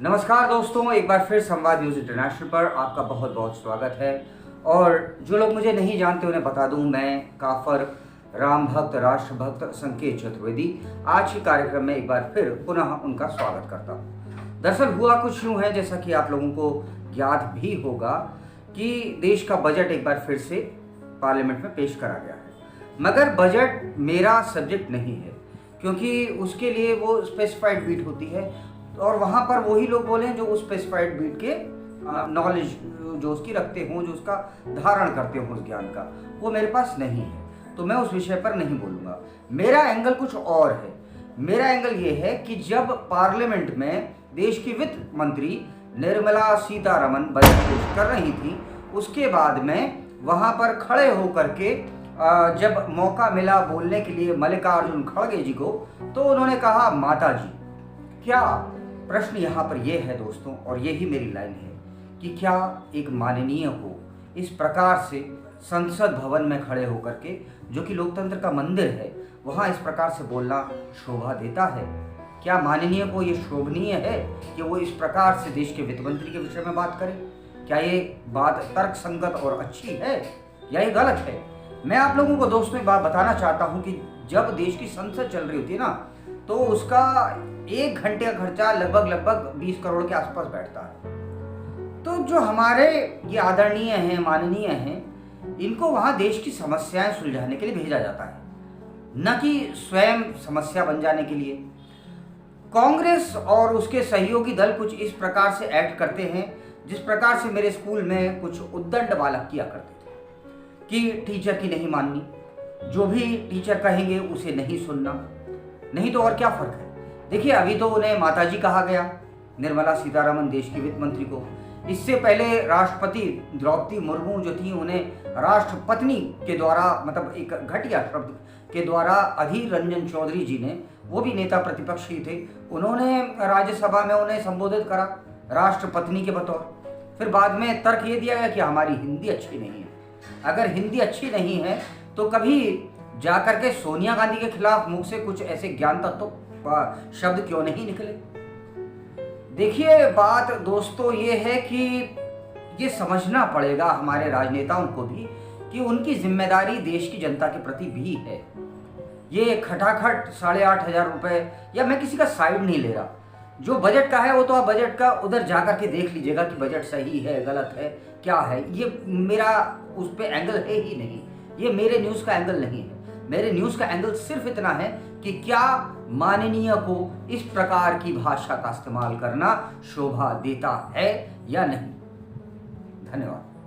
नमस्कार दोस्तों, एक बार फिर संवाद न्यूज़ इंटरनेशनल पर आपका बहुत बहुत स्वागत है। और जो लोग मुझे नहीं जानते उन्हें बता दूं, मैं काफर राम भक्त राष्ट्रभक्त संकेत चतुर्वेदी आज के कार्यक्रम में एक बार फिर पुनः उनका स्वागत करता हूं। दरअसल हुआ कुछ यूँ है, जैसा कि आप लोगों को ज्ञात भी होगा कि देश का बजट एक बार फिर से पार्लियामेंट में पेश करा गया है। मगर बजट मेरा सब्जेक्ट नहीं है, क्योंकि उसके लिए वो स्पेसिफाइड बीट होती है और वहाँ पर वही लोग बोले जो उस स्पेसिफाइड बीट के नॉलेज जो उसकी रखते हों, जो उसका धारण करते हों उस ज्ञान का, वो मेरे पास नहीं है। तो मैं उस विषय पर नहीं बोलूँगा। मेरा एंगल कुछ और है। मेरा एंगल ये है कि जब पार्लियामेंट में देश की वित्त मंत्री निर्मला सीतारमण बजट पेश कर रही थी, उसके बाद में वहाँ पर खड़े होकर के जब मौका मिला बोलने के लिए मल्लिकार्जुन खड़गे जी को, तो उन्होंने कहा माता जी। क्या प्रश्न यहाँ पर यह है दोस्तों, और यही मेरी लाइन है कि क्या एक माननीय को इस प्रकार से संसद भवन में खड़े होकर के, जो कि लोकतंत्र का मंदिर है, वहाँ इस प्रकार से बोलना शोभा देता है? क्या माननीय को ये शोभनीय है कि वो इस प्रकार से देश के वित्त मंत्री के विषय में बात करें? क्या ये बात तर्क संगत और अच्छी है या ये गलत है? मैं आप लोगों को दोस्तों एक बात बताना चाहता हूँ कि जब देश की संसद चल रही होती है ना, तो उसका 1 घंटे का खर्चा लगभग 20 करोड़ के आसपास बैठता है। तो जो हमारे ये आदरणीय हैं, माननीय हैं, इनको वहाँ देश की समस्याएं सुलझाने के लिए भेजा जाता है, न कि स्वयं समस्या बन जाने के लिए। कांग्रेस और उसके सहयोगी दल कुछ इस प्रकार से एक्ट करते हैं जिस प्रकार से मेरे स्कूल में कुछ उद्दंड बालक किया करते थे कि टीचर की नहीं माननी, जो भी टीचर कहेंगे उसे नहीं सुनना। नहीं तो और क्या फर्क है? देखिए, अभी तो उन्हें माताजी कहा गया, निर्मला सीतारमण देश की वित्त मंत्री को। इससे पहले राष्ट्रपति द्रौपदी मुर्मू जो थी, उन्हें राष्ट्रपत्नी के द्वारा, मतलब एक घटिया शब्द के द्वारा, अधीर रंजन चौधरी जी ने, वो भी नेता प्रतिपक्ष ही थे, उन्होंने राज्यसभा में उन्हें संबोधित करा राष्ट्रपत्नी के बतौर। फिर बाद में तर्क ये दिया गया कि हमारी हिंदी अच्छी नहीं है। अगर हिंदी अच्छी नहीं है तो कभी जाकर के सोनिया गांधी के खिलाफ मुख से कुछ ऐसे ज्ञान तत्व शब्द क्यों नहीं निकले? देखिए, बात दोस्तों ये है कि ये समझना पड़ेगा हमारे राजनेताओं को भी कि उनकी जिम्मेदारी देश की जनता के प्रति भी है। ये खटाखट 8,500 रुपए, या मैं किसी का साइड नहीं ले रहा, जो बजट का है वो तो आप बजट का उधर जाकर के देख लीजिएगा कि बजट सही है, गलत है, क्या है। ये मेरा उस पर एंगल है ही नहीं, ये मेरे न्यूज़ का एंगल नहीं है। मेरे न्यूज़ का एंगल सिर्फ इतना है कि क्या माननीय को इस प्रकार की भाषा का इस्तेमाल करना शोभा देता है या नहीं। धन्यवाद।